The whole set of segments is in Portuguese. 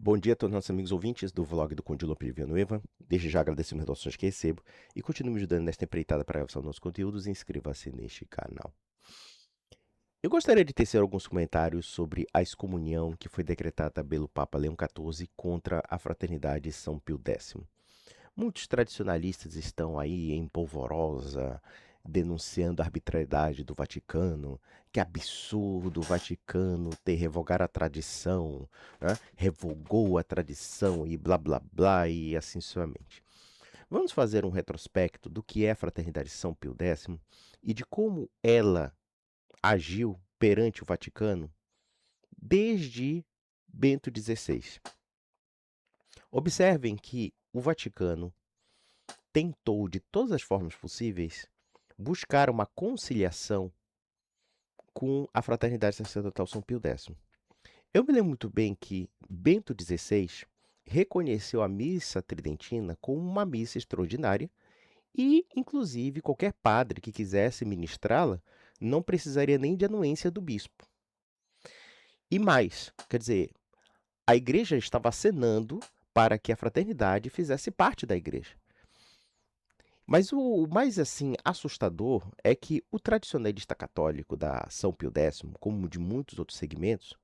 Bom dia a todos os nossos amigos ouvintes do vlog do Conde Lope de Villanueva. Desde já agradeço as doações que recebo e continue me ajudando nesta empreitada para a gravação dos nossos conteúdos e inscreva-se neste canal. Eu gostaria de tecer alguns comentários sobre a excomunhão que foi decretada pelo Papa Leão XIV contra a Fraternidade São Pio X. Muitos tradicionalistas estão aí em polvorosa, denunciando a arbitrariedade do Vaticano, que absurdo o Vaticano ter revogado a tradição, né? Revogou a tradição e blá blá blá e assim sucessivamente. Vamos fazer um retrospecto do que é a Fraternidade São Pio X e de como ela agiu perante o Vaticano desde Bento XVI. Observem que o Vaticano tentou, de todas as formas possíveis, buscar uma conciliação com a Fraternidade Sacerdotal São Pio X. Eu me lembro muito bem que Bento XVI reconheceu a missa tridentina como uma missa extraordinária e, inclusive, qualquer padre que quisesse ministrá-la não precisaria nem de anuência do bispo. E mais, quer dizer, a igreja estava acenando para que a fraternidade fizesse parte da igreja. Mas o mais, assim, assustador é que o tradicionalista católico da São Pio X, como de muitos outros segmentos,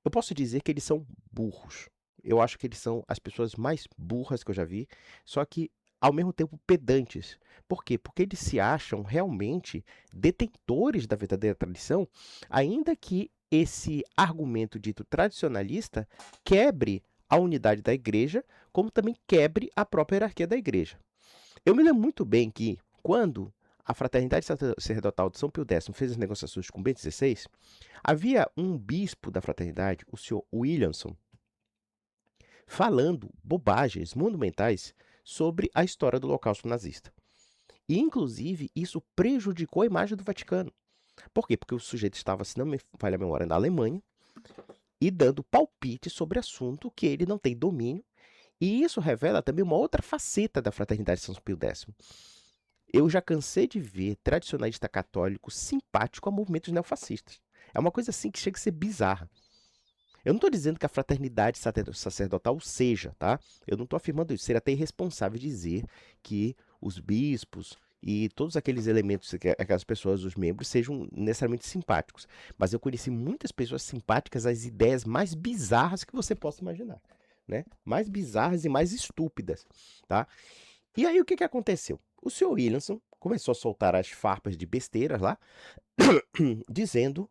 eu posso dizer que eles são burros. Eu acho que eles são as pessoas mais burras que eu já vi, só que, ao mesmo tempo, pedantes. Por quê? Porque eles se acham realmente detentores da verdadeira tradição, ainda que esse argumento dito tradicionalista quebre a unidade da igreja, como também quebre a própria hierarquia da igreja. Eu me lembro muito bem que, quando a Fraternidade Sacerdotal de São Pio X fez as negociações com Bento XVI, havia um bispo da fraternidade, o senhor Williamson, falando bobagens monumentais sobre a história do Holocausto nazista. E, inclusive, isso prejudicou a imagem do Vaticano. Por quê? Porque o sujeito estava, se não me falha a memória, na Alemanha e dando palpite sobre assunto que ele não tem domínio. E isso revela também uma outra faceta da Fraternidade São Pio X. Eu já cansei de ver tradicionalista católico simpático a movimentos neofascistas. É uma coisa assim que chega a ser bizarra. Eu não estou dizendo que a fraternidade sacerdotal seja, tá? Eu não estou afirmando isso. Seria até irresponsável dizer que os bispos e todos aqueles elementos, aquelas pessoas, os membros, sejam necessariamente simpáticos. Mas eu conheci muitas pessoas simpáticas às ideias mais bizarras que você possa imaginar, né? Mais bizarras e mais estúpidas, tá? E aí o que aconteceu? O senhor Williamson começou a soltar as farpas de besteiras lá, dizendo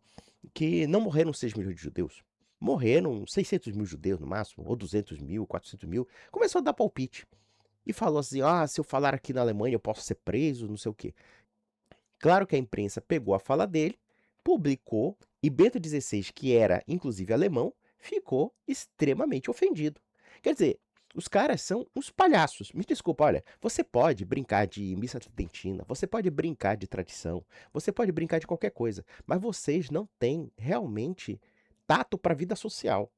que não morreram 6 milhões de judeus. Morreram 600 mil judeus no máximo, ou 200 mil, 400 mil. Começou a dar palpite. E falou assim, se eu falar aqui na Alemanha eu posso ser preso, não sei o quê. Claro que a imprensa pegou a fala dele, publicou, e Bento XVI, que era inclusive alemão, ficou extremamente ofendido. Quer dizer, os caras são uns palhaços. Me desculpa, olha, você pode brincar de missa tridentina, você pode brincar de tradição, você pode brincar de qualquer coisa, mas vocês não têm realmente tato para a vida social.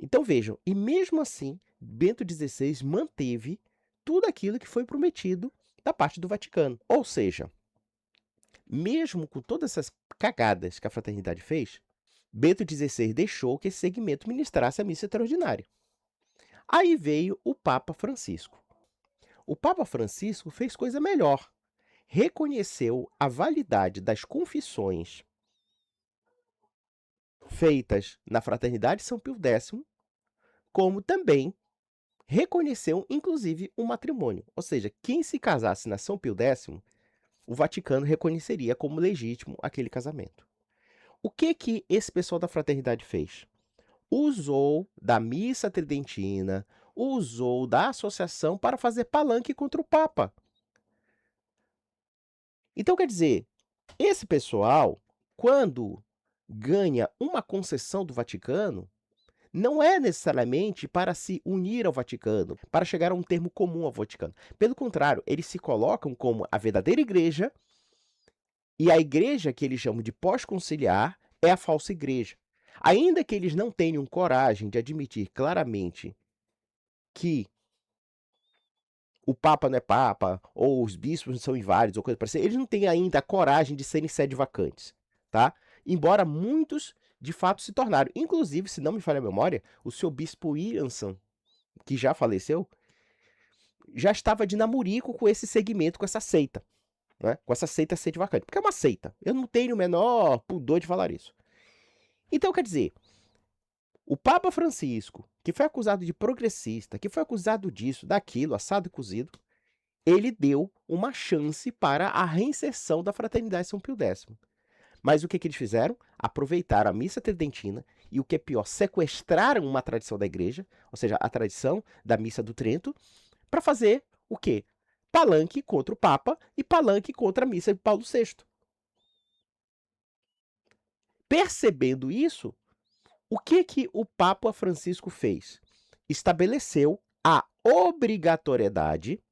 Então vejam, e mesmo assim, Bento XVI manteve tudo aquilo que foi prometido da parte do Vaticano. Ou seja, mesmo com todas essas cagadas que a fraternidade fez, Bento XVI deixou que esse segmento ministrasse a missa extraordinária. Aí veio o Papa Francisco. O Papa Francisco fez coisa melhor. Reconheceu a validade das confissões feitas na Fraternidade São Pio X, como também reconheceu, inclusive, o matrimônio. Ou seja, quem se casasse na São Pio X, o Vaticano reconheceria como legítimo aquele casamento. O que esse pessoal da fraternidade fez? Usou da missa tridentina, usou da associação para fazer palanque contra o Papa. Então, quer dizer, esse pessoal, quando ganha uma concessão do Vaticano, não é necessariamente para se unir ao Vaticano, para chegar a um termo comum ao Vaticano. Pelo contrário, eles se colocam como a verdadeira igreja, e a igreja que eles chamam de pós-conciliar é a falsa igreja. Ainda que eles não tenham coragem de admitir claramente que o Papa não é Papa, ou os bispos são inválidos, ou coisa parecida, eles não têm ainda a coragem de serem sede vacantes, tá? Embora muitos de fato se tornaram. Inclusive, se não me falha a memória, o seu bispo Williamson, que já faleceu, já estava de namorico com esse segmento, com essa seita, né? Com essa seita sedevacante, porque é uma seita. Eu não tenho o menor pudor de falar isso. Então, quer dizer, o Papa Francisco, que foi acusado de progressista, que foi acusado disso, daquilo, assado e cozido, ele deu uma chance para a reinserção da Fraternidade São Pio X. Mas o que eles fizeram? Aproveitaram a missa tridentina e, o que é pior, sequestraram uma tradição da igreja, ou seja, a tradição da missa do Trento, para fazer o quê? Palanque contra o Papa e palanque contra a missa de Paulo VI. Percebendo isso, o que o Papa Francisco fez? Estabeleceu a obrigatoriedade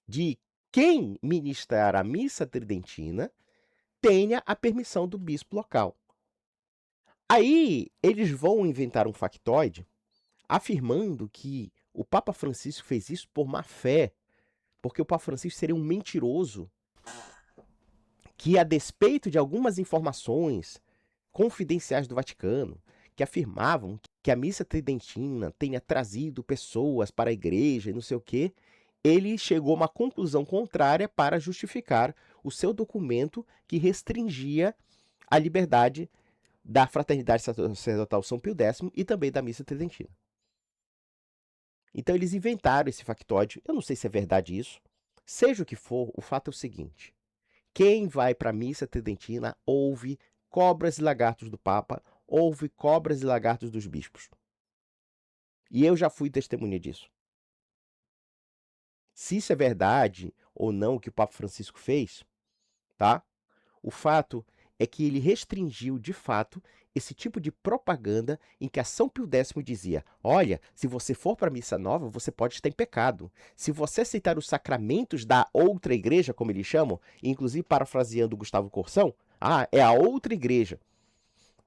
de quem ministrar a missa tridentina tenha a permissão do bispo local. Aí eles vão inventar um factoide afirmando que o Papa Francisco fez isso por má fé, porque o Papa Francisco seria um mentiroso que, a despeito de algumas informações confidenciais do Vaticano, que afirmavam que a missa tridentina tenha trazido pessoas para a igreja e não sei o quê, ele chegou a uma conclusão contrária para justificar o seu documento que restringia a liberdade da Fraternidade Sacerdotal São Pio X e também da missa tridentina. Então eles inventaram esse factoide, eu não sei se é verdade isso. Seja o que for, o fato é o seguinte: quem vai para a missa tridentina ouve cobras e lagartos do Papa, ouve cobras e lagartos dos bispos. E eu já fui testemunha disso. Se isso é verdade ou não o que o Papa Francisco fez, tá? O fato é que ele restringiu, de fato, esse tipo de propaganda em que a São Pio X dizia: olha, se você for para a missa nova, você pode estar em pecado. Se você aceitar os sacramentos da outra igreja, como eles chamam, inclusive parafraseando Gustavo Corsão, é a outra igreja.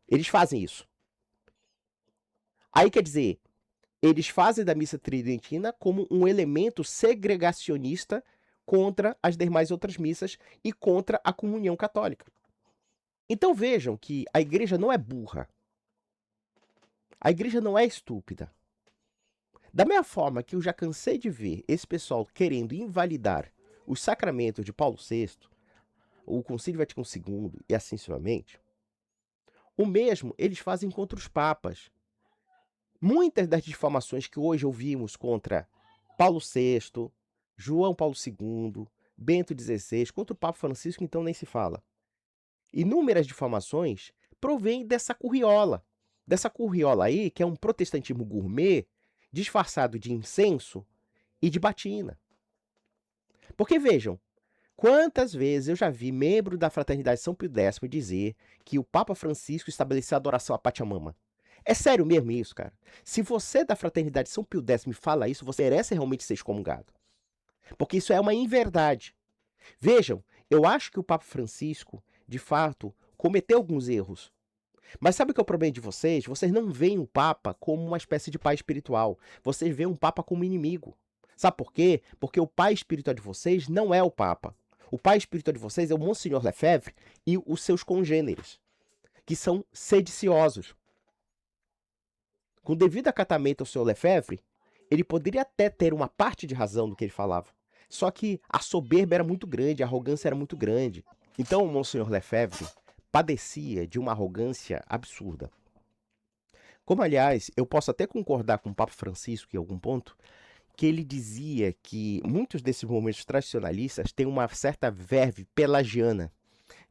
Eles fazem isso. Aí quer dizer, eles fazem da missa tridentina como um elemento segregacionista contra as demais outras missas e contra a comunhão católica. Então vejam que a igreja não é burra. A igreja não é estúpida. Da mesma forma que eu já cansei de ver esse pessoal querendo invalidar os sacramentos de Paulo VI, o Concílio Vaticano II e assim sucessivamente, o mesmo eles fazem contra os papas. Muitas das difamações que hoje ouvimos contra Paulo VI, João Paulo II, Bento XVI, contra o Papa Francisco, então nem se fala. Inúmeras difamações provêm dessa curriola. Dessa curriola aí, que é um protestantismo gourmet, disfarçado de incenso e de batina. Porque vejam, quantas vezes eu já vi membro da Fraternidade São Pio X dizer que o Papa Francisco estabeleceu a adoração à Pachamama. É sério mesmo isso, cara? Se você da Fraternidade São Pio X me fala isso, você merece realmente ser excomungado. Porque isso é uma inverdade. Vejam, eu acho que o Papa Francisco, de fato, cometeu alguns erros. Mas sabe o que é o problema de vocês? Vocês não veem o Papa como uma espécie de pai espiritual. Vocês veem o Papa como inimigo. Sabe por quê? Porque o pai espiritual de vocês não é o Papa. O pai espiritual de vocês é o Monsenhor Lefebvre e os seus congêneres, que são sediciosos. Com devido acatamento ao Sr. Lefebvre, ele poderia até ter uma parte de razão do que ele falava. Só que a soberba era muito grande, a arrogância era muito grande. Então o Monsenhor Lefebvre padecia de uma arrogância absurda. Como, aliás, eu posso até concordar com o Papa Francisco em algum ponto, que ele dizia que muitos desses movimentos tradicionalistas têm uma certa verve pelagiana,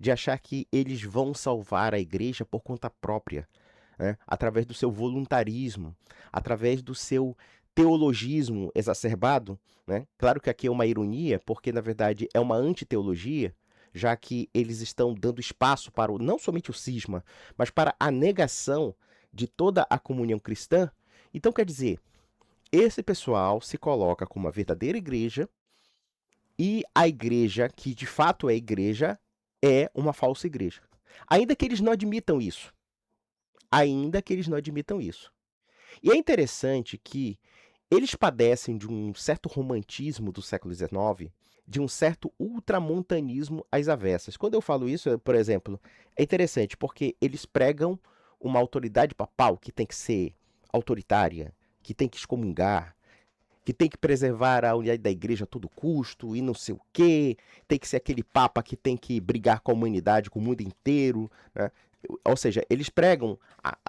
de achar que eles vão salvar a igreja por conta própria, né? Através do seu voluntarismo, através do seu teologismo exacerbado, né? Claro que aqui é uma ironia, porque na verdade é uma antiteologia, já que eles estão dando espaço para não somente o cisma, mas para a negação de toda a comunhão cristã. Então, quer dizer, esse pessoal se coloca como uma verdadeira igreja e a igreja, que de fato é igreja, é uma falsa igreja. Ainda que eles não admitam isso. Ainda que eles não admitam isso. E é interessante que eles padecem de um certo romantismo do século XIX, de um certo ultramontanismo às avessas. Quando eu falo isso, por exemplo, é interessante porque eles pregam uma autoridade papal que tem que ser autoritária, que tem que excomungar, que tem que preservar a unidade da igreja a todo custo e não sei o quê, tem que ser aquele papa que tem que brigar com a humanidade, com o mundo inteiro, né? Ou seja, eles pregam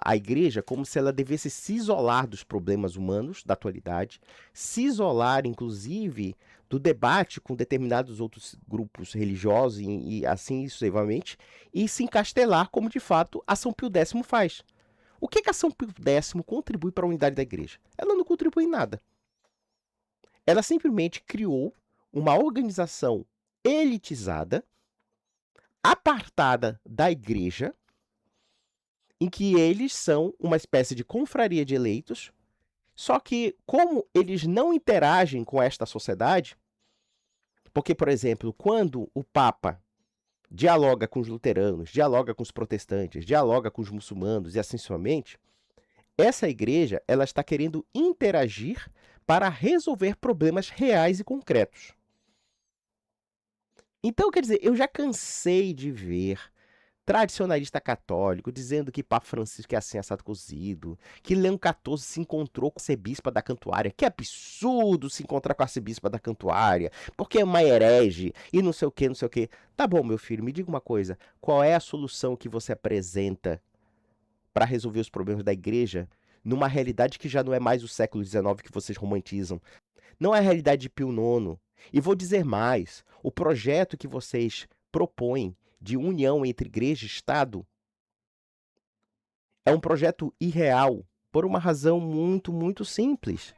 a igreja como se ela devesse se isolar dos problemas humanos da atualidade, se isolar, inclusive, do debate com determinados outros grupos religiosos e assim sucessivamente, e se encastelar como, de fato, a São Pio X faz. O que a São Pio X contribui para a unidade da igreja? Ela não contribui em nada. Ela simplesmente criou uma organização elitizada, apartada da igreja, em que eles são uma espécie de confraria de eleitos, só que como eles não interagem com esta sociedade, porque, por exemplo, quando o Papa dialoga com os luteranos, dialoga com os protestantes, dialoga com os muçulmanos e assim sucessivamente, essa igreja ela está querendo interagir para resolver problemas reais e concretos. Então, quer dizer, eu já cansei de ver tradicionalista católico dizendo que Papa Francisco é assim, assado cozido, que Leão XIV se encontrou com a arcebispa da Cantuária. Que absurdo se encontrar com a arcebispa da Cantuária, porque é uma herege e não sei o que, não sei o que. Tá bom, meu filho, me diga uma coisa. Qual é a solução que você apresenta para resolver os problemas da igreja numa realidade que já não é mais o século XIX que vocês romantizam? Não é a realidade de Pio IX. E vou dizer mais: o projeto que vocês propõem de união entre igreja e Estado é um projeto irreal, por uma razão muito, muito simples.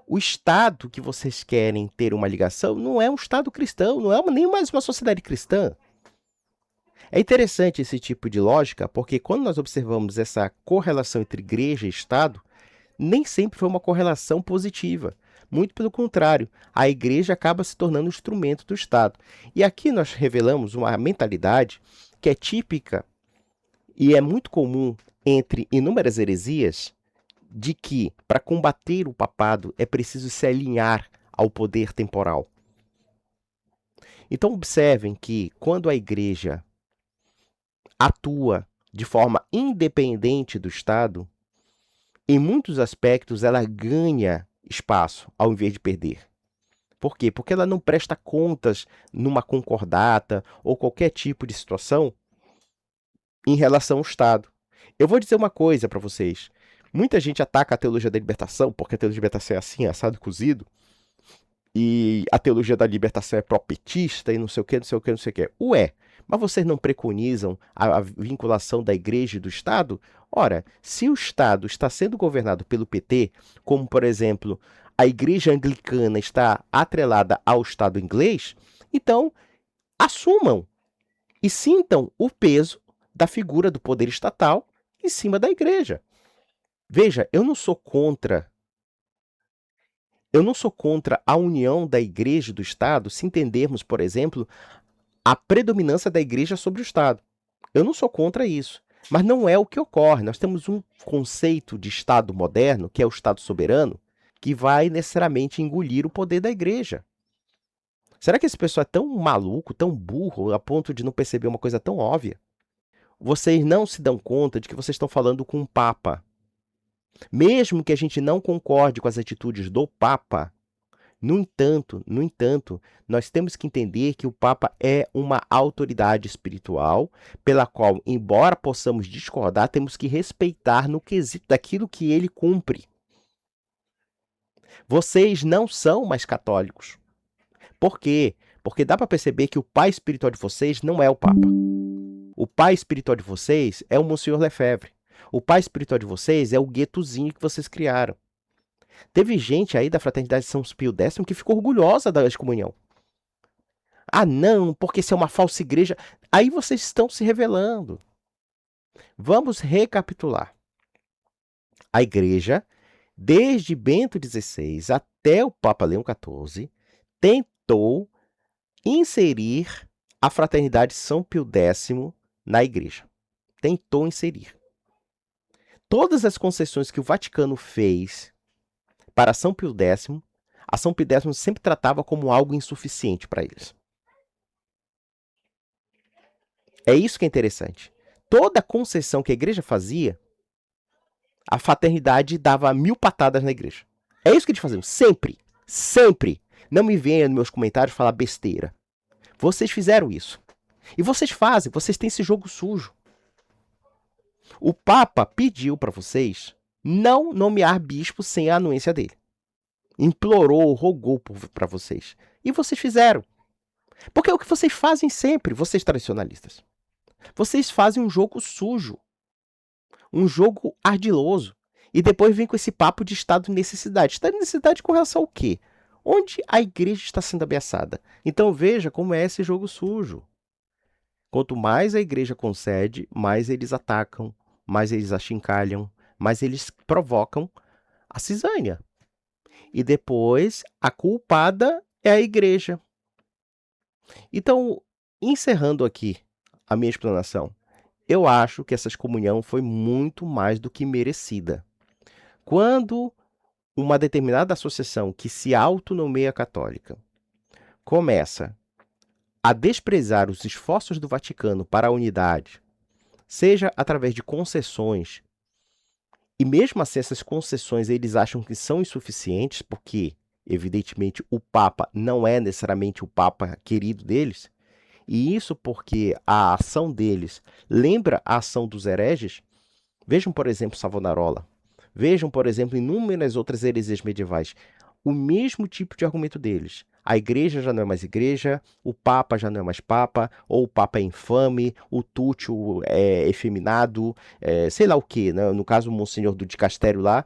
O Estado que vocês querem ter uma ligação não é um Estado cristão, não é nem mais uma sociedade cristã. É interessante esse tipo de lógica, porque quando nós observamos essa correlação entre igreja e Estado, nem sempre foi uma correlação positiva. Muito pelo contrário, a igreja acaba se tornando um instrumento do Estado. E aqui nós revelamos uma mentalidade que é típica e é muito comum entre inúmeras heresias, de que, para combater o papado, é preciso se alinhar ao poder temporal. Então, observem que, quando a igreja atua de forma independente do Estado, em muitos aspectos ela ganha espaço ao invés de perder. Por quê? Porque ela não presta contas numa concordata ou qualquer tipo de situação em relação ao Estado. Eu vou dizer uma coisa para vocês. Muita gente ataca a teologia da libertação, porque a teologia da libertação é assim, assado cozido, e a teologia da libertação é pró-petista e não sei o que, não sei o que, não sei o que. Ué, mas vocês não preconizam a vinculação da igreja e do Estado? Ora, se o Estado está sendo governado pelo PT, como, por exemplo, a igreja anglicana está atrelada ao Estado inglês, então assumam e sintam o peso da figura do poder estatal em cima da igreja. Veja, eu não sou contra a união da igreja e do Estado se entendermos, por exemplo, a predominância da igreja sobre o Estado. Eu não sou contra isso, mas não é o que ocorre. Nós temos um conceito de Estado moderno, que é o Estado soberano, que vai necessariamente engolir o poder da igreja. Será que esse pessoal é tão maluco, tão burro, a ponto de não perceber uma coisa tão óbvia? Vocês não se dão conta de que vocês estão falando com um Papa. Mesmo que a gente não concorde com as atitudes do Papa, no entanto, nós temos que entender que o Papa é uma autoridade espiritual, pela qual, embora possamos discordar, temos que respeitar no quesito daquilo que ele cumpre. Vocês não são mais católicos. Por quê? Porque dá para perceber que o pai espiritual de vocês não é o Papa. O pai espiritual de vocês é o Monsenhor Lefebvre. O pai espiritual de vocês é o guetozinho que vocês criaram. Teve gente aí da Fraternidade São Pio X que ficou orgulhosa da excomunhão. Ah, não, porque isso é uma falsa igreja. Aí vocês estão se revelando. Vamos recapitular. A igreja, desde Bento XVI até o Papa Leão XIV, tentou inserir a Fraternidade São Pio X na igreja. Tentou inserir. Todas as concessões que o Vaticano fez para São Pio X, a São Pio X sempre tratava como algo insuficiente para eles. É isso que é interessante. Toda concessão que a igreja fazia, a fraternidade dava 1000 patadas na igreja. É isso que eles faziam, sempre. Sempre. Não me venha nos meus comentários falar besteira. Vocês fizeram isso. E vocês fazem, vocês têm esse jogo sujo. O Papa pediu para vocês não nomear bispo sem a anuência dele. Implorou, rogou para vocês. E vocês fizeram. Porque é o que vocês fazem sempre, vocês tradicionalistas. Vocês fazem um jogo sujo. Um jogo ardiloso. E depois vem com esse papo de estado de necessidade. Estado de necessidade com relação ao quê? Onde a igreja está sendo ameaçada. Então veja como é esse jogo sujo. Quanto mais a igreja concede, mais eles atacam, mais eles achincalham, mais eles provocam a cisânia. E depois a culpada é a igreja. Então, encerrando aqui a minha explanação, eu acho que essa excomunhão foi muito mais do que merecida. Quando uma determinada associação que se autonomeia católica começa a desprezar os esforços do Vaticano para a unidade, seja através de concessões, e mesmo assim essas concessões eles acham que são insuficientes, porque, evidentemente, o Papa não é necessariamente o Papa querido deles, e isso porque a ação deles lembra a ação dos hereges. Vejam, por exemplo, Savonarola. Vejam, por exemplo, inúmeras outras heresias medievais. O mesmo tipo de argumento deles. A igreja já não é mais igreja, o papa já não é mais papa, ou o papa é infame, o tútil é efeminado, sei lá o quê, né? No caso, o Monsenhor do Dicastério lá,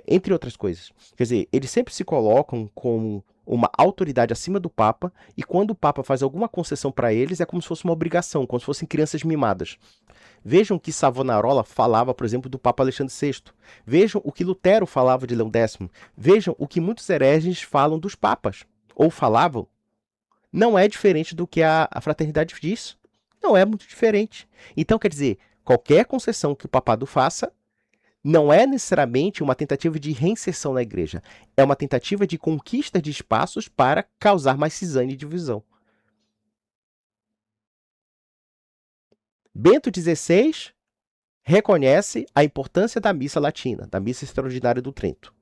entre outras coisas. Quer dizer, eles sempre se colocam como uma autoridade acima do papa, e quando o papa faz alguma concessão para eles, é como se fosse uma obrigação, como se fossem crianças mimadas. Vejam que Savonarola falava, por exemplo, do Papa Alexandre VI. Vejam o que Lutero falava de Leão X. Vejam o que muitos hereges falam dos papas, ou falavam. Não é diferente do que a fraternidade diz. Não é muito diferente. Então, quer dizer, qualquer concessão que o papado faça não é necessariamente uma tentativa de reinserção na igreja. É uma tentativa de conquista de espaços para causar mais cisânia e divisão. Bento XVI reconhece a importância da missa latina, da missa extraordinária do Trento.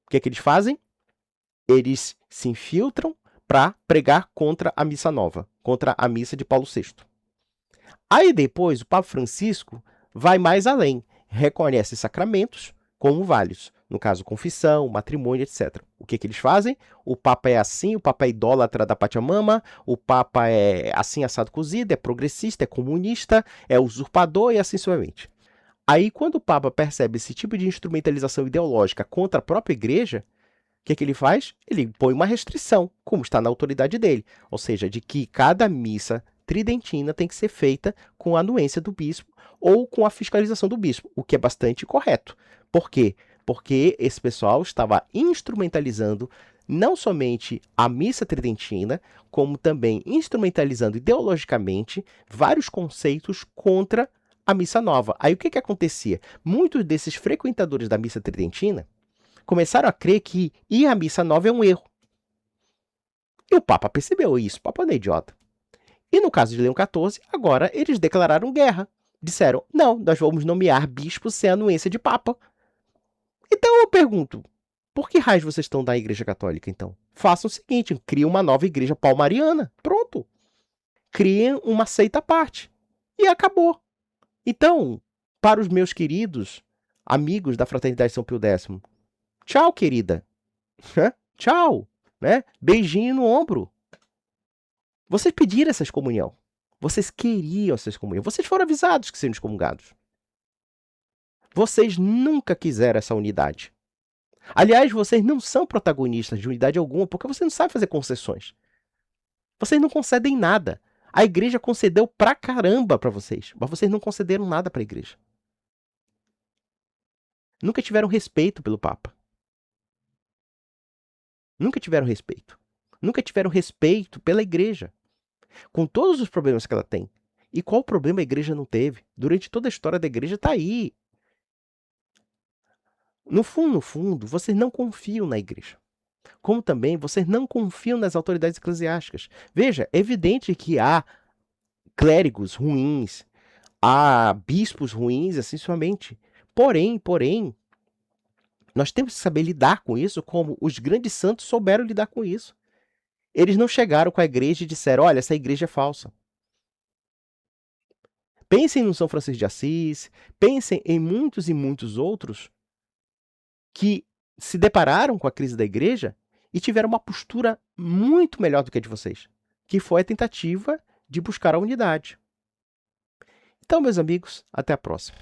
O que é que eles fazem? Eles se infiltram para pregar contra a missa nova, contra a missa de Paulo VI. Aí depois o Papa Francisco vai mais além, reconhece sacramentos como válidos, no caso confissão, matrimônio, etc. O que eles fazem? O Papa é assim, o Papa é idólatra da Pachamama, o Papa é assim assado cozido, é progressista, é comunista, é usurpador e assim sucessivamente. Aí, quando o Papa percebe esse tipo de instrumentalização ideológica contra a própria igreja, o que ele faz? Ele põe uma restrição, como está na autoridade dele, ou seja, de que cada missa tridentina tem que ser feita com a anuência do bispo ou com a fiscalização do bispo, o que é bastante correto. Por quê? Porque esse pessoal estava instrumentalizando não somente a missa tridentina, como também instrumentalizando ideologicamente vários conceitos contra a missa nova. Aí o que acontecia? Muitos desses frequentadores da missa tridentina começaram a crer que ir à missa nova é um erro. E o Papa percebeu isso, o Papa não é idiota. E no caso de Leão XIV, agora eles declararam guerra. Disseram, não, nós vamos nomear bispo sem anuência de Papa. Então eu pergunto, por que raios vocês estão da Igreja Católica, então? Façam o seguinte, criem uma nova igreja palmariana. Pronto. Criem uma seita à parte. E acabou. Então, para os meus queridos amigos da Fraternidade São Pio X, tchau, querida. Tchau. Né? Beijinho no ombro. Vocês pediram essa excomunhão. Vocês queriam essa excomunhão. Vocês foram avisados que seriam excomungados. Vocês nunca quiseram essa unidade. Aliás, vocês não são protagonistas de unidade alguma porque vocês não sabem fazer concessões. Vocês não concedem nada. A igreja concedeu pra caramba pra vocês, mas vocês não concederam nada pra igreja. Nunca tiveram respeito pelo Papa. Nunca tiveram respeito. Nunca tiveram respeito pela igreja. Com todos os problemas que ela tem. E qual problema a igreja não teve? Durante toda a história da igreja está aí. no fundo, vocês não confiam na igreja. Como também vocês não confiam nas autoridades eclesiásticas. Veja, é evidente que há clérigos ruins, há bispos ruins, assim somente. Porém, nós temos que saber lidar com isso como os grandes santos souberam lidar com isso. Eles não chegaram com a igreja e disseram, olha, essa igreja é falsa. Pensem no São Francisco de Assis, pensem em muitos e muitos outros que se depararam com a crise da igreja e tiveram uma postura muito melhor do que a de vocês, que foi a tentativa de buscar a unidade. Então, meus amigos, até a próxima.